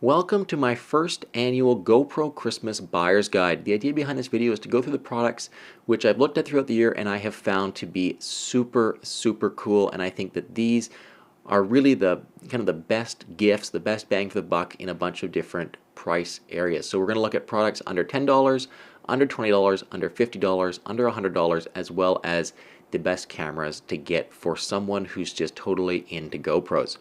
Welcome to my first annual GoPro Christmas Buyer's Guide. The idea behind this video is to go through the products which I've looked at throughout the year and I have found to be super cool, and I think that these are really the kind of the best gifts, the best bang for the buck in a bunch of different price areas. So we're going to look at products under $10, under $20, under $50, under $100, as well as the best cameras to get for someone who's just totally into GoPros.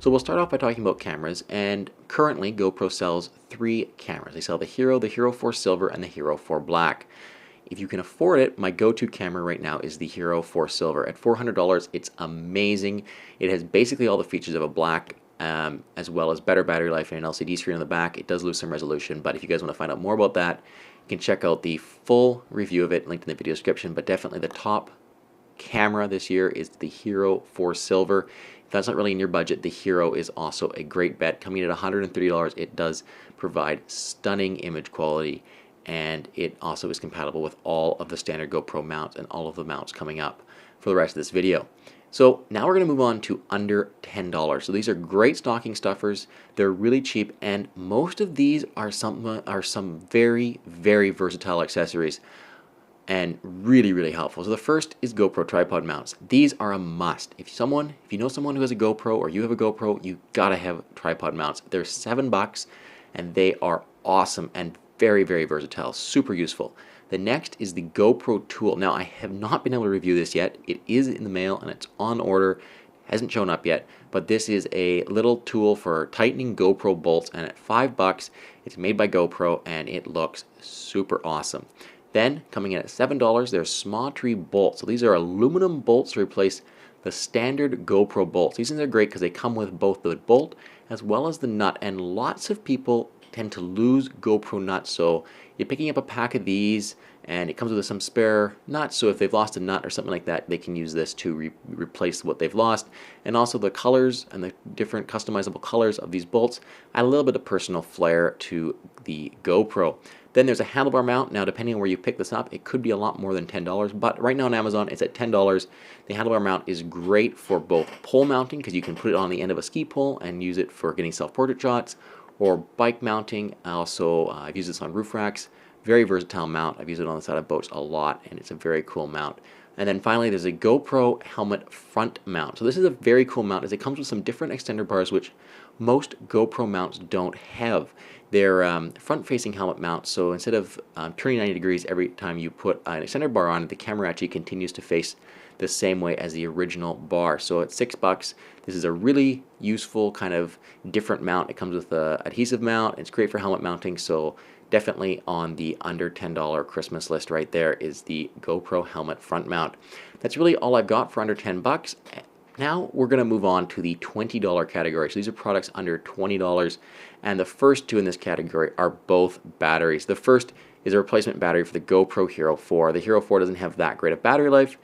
So we'll start off by talking about cameras, and currently GoPro sells three cameras. They sell the Hero 4 Silver, and the Hero 4 Black. If you can afford it, my go-to camera right now is the Hero 4 Silver. At $400, it's amazing. It has basically all the features of a Black, as well as better battery life and an LCD screen on the back. It does lose some resolution, but if you guys want to find out more about that, you can check out the full review of it, linked in the video description. But definitely the top camera this year is the Hero 4 Silver. If that's not really in your budget, the Hero is also a great bet. Coming in at $130, it does provide stunning image quality, and it also is compatible with all of the standard GoPro mounts and all of the mounts coming up for the rest of this video. So now we're going to move on to under $10. So these are great stocking stuffers. They're really cheap, and most of these are some very versatile accessories and really helpful. So the first is GoPro tripod mounts. These are a must. If you know someone who has a GoPro or you have a GoPro, you gotta have tripod mounts. They're $7 and they are awesome and very versatile, super useful. The next is the GoPro tool. Now I have not been able to review this yet. It is in the mail and it's on order. Hasn't shown up yet, but this is a little tool for tightening GoPro bolts, and at $5, it's made by GoPro and it looks super awesome. Then, coming in at $7, there's Small-Tree bolts. So these are aluminum bolts to replace the standard GoPro bolts. These things are great because they come with both the bolt as well as the nut, and lots of people tend to lose GoPro nuts. So you're picking up a pack of these, and it comes with some spare nuts, so if they've lost a nut or something like that, they can use this to replace what they've lost. And also the colors and the different customizable colors of these bolts add a little bit of personal flair to the GoPro. Then there's a handlebar mount. Now, depending on where you pick this up, it could be a lot more than $10, but right now on Amazon, it's at $10. The handlebar mount is great for both pole mounting, because you can put it on the end of a ski pole and use it for getting self-portrait shots, or bike mounting. Also, I've used this on roof racks. Very versatile mount. I've used it on the side of boats a lot, and it's a very cool mount. And then finally, there's a GoPro helmet front mount. So this is a very cool mount, as it comes with some different extender bars, which most GoPro mounts don't have. They're front-facing helmet mounts, so instead of turning 90 degrees every time you put an extender bar on, the camera actually continues to face the same way as the original bar. So at $6, this is a really useful kind of different mount. It comes with an adhesive mount. It's great for helmet mounting, so definitely on the under $10 Christmas list right there is the GoPro helmet front mount. That's really all I've got for under $10. Now we're going to move on to the $20 category. So these are products under $20, and the first two in this category are both batteries. The first is a replacement battery for the GoPro Hero 4. The Hero 4 doesn't have that great of battery life,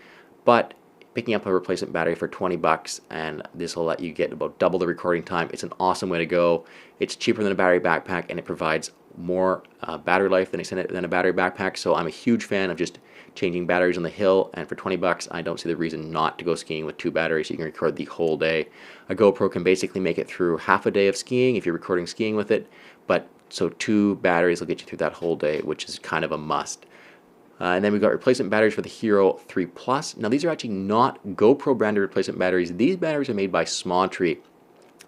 but picking up a replacement battery for $20, and this will let you get about double the recording time. It's an awesome way to go. It's cheaper than a battery backpack, and it provides more battery life than a battery backpack. So I'm a huge fan of just changing batteries on the hill, and for $20, I don't see the reason not to go skiing with two batteries so you can record the whole day. A GoPro can basically make it through half a day of skiing if you're recording skiing with it, but so two batteries will get you through that whole day, which is kind of a must. And then we've got replacement batteries for the Hero 3 Plus. Now these are actually not GoPro branded replacement batteries. These batteries are made by Small-Tree.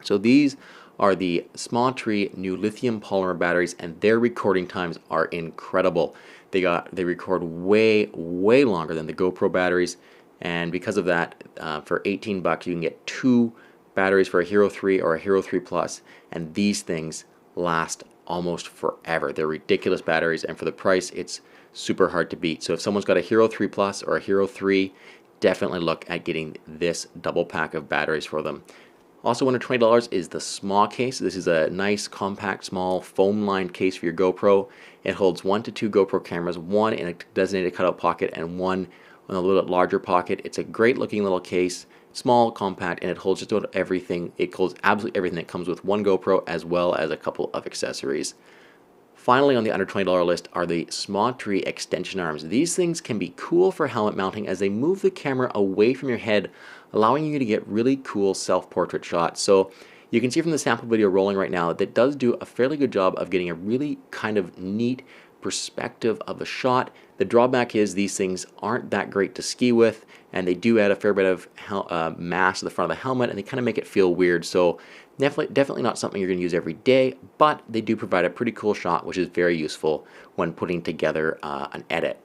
So these are the Small-Tree new lithium polymer batteries, and their recording times are incredible. They record way longer than the GoPro batteries, and because of that, for $18 you can get two batteries for a Hero 3 or a Hero 3 Plus, and these things last almost forever. They're ridiculous batteries, and for the price, it's super hard to beat. So if someone's got a Hero 3 Plus or a Hero 3, definitely look at getting this double pack of batteries for them. Also under $20 is the small case. This is a nice, compact, small, foam-lined case for your GoPro. It holds 1 to 2 GoPro cameras, one in a designated cutout pocket and one in a little bit larger pocket. It's a great-looking little case, small, compact, and it holds just about everything. It holds absolutely everything that comes with one GoPro, as well as a couple of accessories. Finally, on the under $20 list are the Small-Tree extension arms. These things can be cool for helmet mounting, as they move the camera away from your head allowing you to get really cool self-portrait shots. So you can see from the sample video rolling right now that it does do a fairly good job of getting a really kind of neat perspective of the shot. The drawback is these things aren't that great to ski with, and they do add a fair bit of mass to the front of the helmet, and they kind of make it feel weird. So definitely not something you're going to use every day, but they do provide a pretty cool shot, which is very useful when putting together an edit.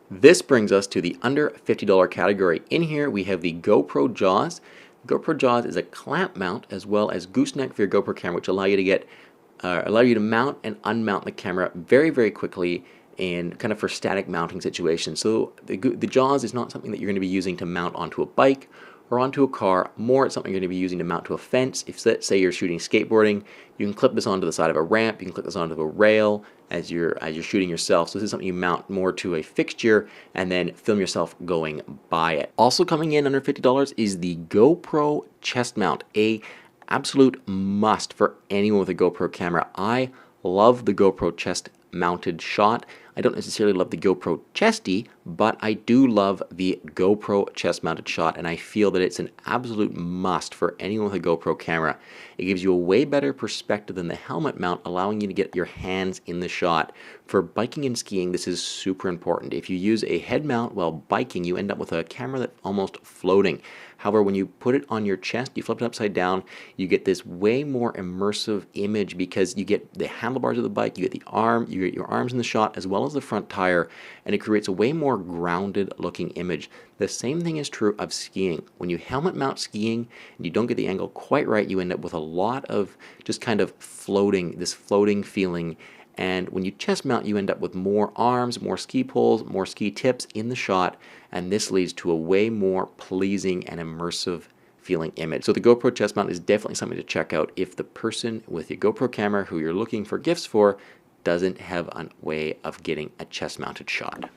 This brings us to the under $50 category. In here we have the GoPro Jaws. GoPro Jaws is a clamp mount as well as gooseneck for your GoPro camera, which allow you to mount and unmount the camera very quickly and kind of for static mounting situations. So the Jaws is not something that you're going to be using to mount onto a bike or onto a car. More, it's something you're going to be using to mount to a fence. If, let's say, you're shooting skateboarding, you can clip this onto the side of a ramp. You can clip this onto a rail as you're shooting yourself. So this is something you mount more to a fixture and then film yourself going by it. Also coming in under $50 is the GoPro chest mount, a absolute must for anyone with a GoPro camera. I love the GoPro chest mounted shot. I don't necessarily love the GoPro chesty, but I do love the GoPro chest mounted shot, and I feel that it's an absolute must for anyone with a GoPro camera. It gives you a way better perspective than the helmet mount, allowing you to get your hands in the shot. For biking and skiing, this is super important. If you use a head mount while biking, you end up with a camera that's almost floating. However, when you put it on your chest, you flip it upside down, you get this way more immersive image because you get the handlebars of the bike, you get the arm, you get your arms in the shot as well as the front tire, and it creates a way more grounded looking image. The same thing is true of skiing. When you helmet mount skiing and you don't get the angle quite right, you end up with a lot of just kind of floating, this floating feeling. And when you chest mount, you end up with more arms, more ski poles, more ski tips in the shot, and this leads to a way more pleasing and immersive feeling image. So the GoPro chest mount is definitely something to check out if the person with your GoPro camera who you're looking for gifts for doesn't have a way of getting a chest mounted shot.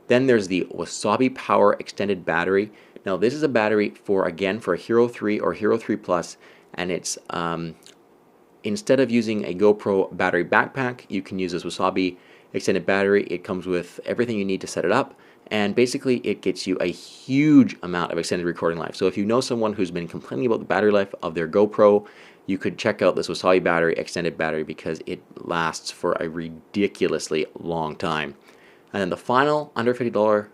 Then there's the Wasabi Power Extended Battery. Now this is a battery for, again, for a Hero 3 or Hero 3 Plus, and it's instead of using a GoPro battery backpack, you can use this Wasabi extended battery. It comes with everything you need to set it up, and basically it gets you a huge amount of extended recording life. So if you know someone who's been complaining about the battery life of their GoPro, you could check out this Wasabi battery extended battery because it lasts for a ridiculously long time. And then the final under $50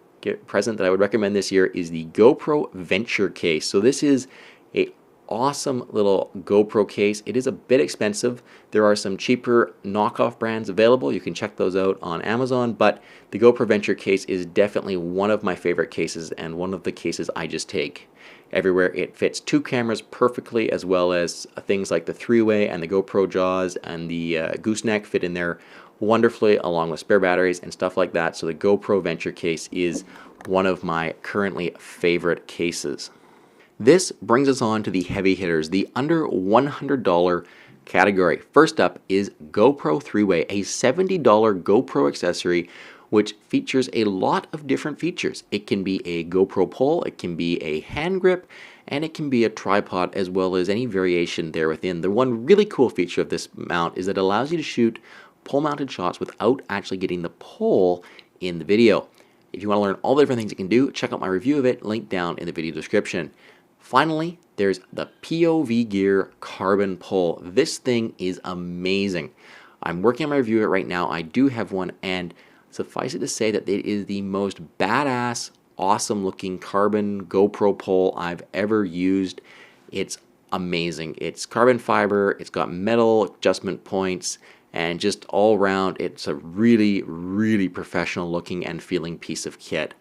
present that I would recommend this year is the GoPro Venture Case. So this is a awesome little GoPro case. It is a bit expensive. There are some cheaper knockoff brands available. You can check those out on Amazon, but the GoPro Venture case is definitely one of my favorite cases and one of the cases I just take everywhere. It fits two cameras perfectly, as well as things like the 3-way and the GoPro Jaws and the gooseneck fit in there wonderfully, along with spare batteries and stuff like that. So the GoPro Venture case is one of my currently favorite cases. This brings us on to the heavy hitters, the under $100 category. First up is GoPro 3-way, a $70 GoPro accessory which features a lot of different features. It can be a GoPro pole, it can be a hand grip, and it can be a tripod, as well as any variation there within. The one really cool feature of this mount is that it allows you to shoot pole-mounted shots without actually getting the pole in the video. If you want to learn all the different things it can do, check out my review of it, linked down in the video description. Finally, there's the POV Gear Carbon Pole. This thing is amazing. I'm working on my review of it right now. I do have one, and suffice it to say that it is the most badass, awesome looking carbon GoPro pole I've ever used. It's amazing. It's carbon fiber, it's got metal adjustment points, and just all around it's a really professional looking and feeling piece of kit.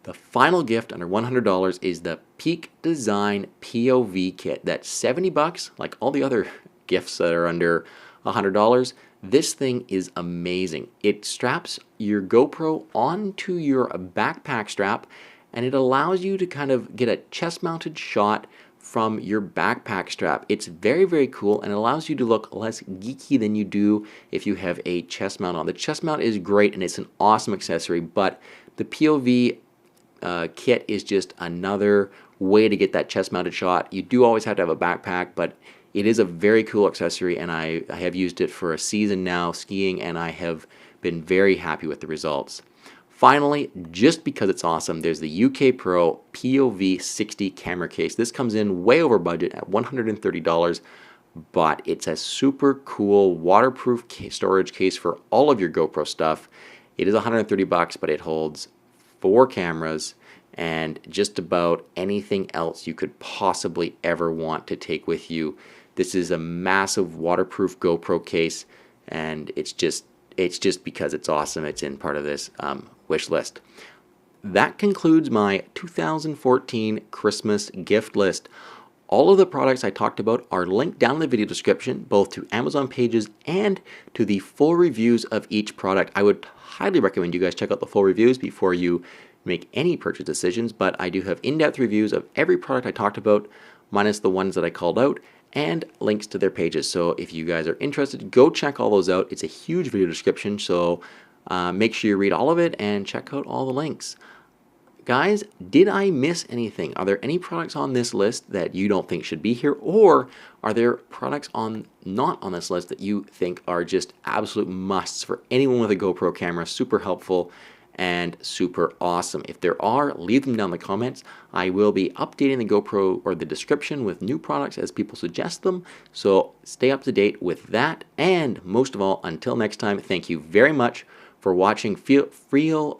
The final gift under $100 is the Peak Design POV kit. That's $70, like all the other gifts that are under $100. This thing is amazing. It straps your GoPro onto your backpack strap, and it allows you to kind of get a chest-mounted shot from your backpack strap. It's very cool, and it allows you to look less geeky than you do if you have a chest mount on. The chest mount is great, and it's an awesome accessory, but the POV kit is just another way to get that chest-mounted shot. You do always have to have a backpack, but it is a very cool accessory, and I have used it for a season now skiing, and I have been very happy with the results. Finally, just because it's awesome, there's the UK Pro POV 60 camera case. This comes in way over budget at $130, but it's a super cool waterproof storage case for all of your GoPro stuff. It is 130 bucks, but it holds 4 cameras and just about anything else you could possibly ever want to take with you. This is a massive waterproof GoPro case, and it's just because it's awesome. It's in part of this wish list. That concludes my 2014 Christmas gift list. All of the products I talked about are linked down in the video description, both to Amazon pages and to the full reviews of each product. I would highly recommend you guys check out the full reviews before you make any purchase decisions, but I do have in-depth reviews of every product I talked about, minus the ones that I called out, and links to their pages. So if you guys are interested, go check all those out. It's a huge video description, so make sure you read all of it and check out all the links. Guys, did I miss anything? Are there any products on this list that you don't think should be here, or are there products not on this list that you think are just absolute musts for anyone with a GoPro camera? Super helpful and super awesome. If there are, leave them down in the comments. I will be updating the GoPro or the description with new products as people suggest them, so stay up to date with that. And most of all, until next time, thank you very much for watching. Feel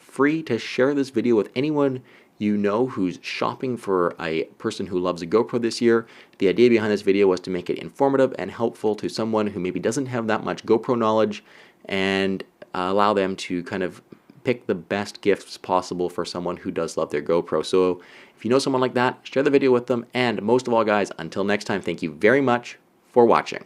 free to share this video with anyone you know who's shopping for a person who loves a GoPro this year. The idea behind this video was to make it informative and helpful to someone who maybe doesn't have that much GoPro knowledge, and allow them to kind of pick the best gifts possible for someone who does love their GoPro. So if you know someone like that, share the video with them. And most of all, guys, until next time, thank you very much for watching.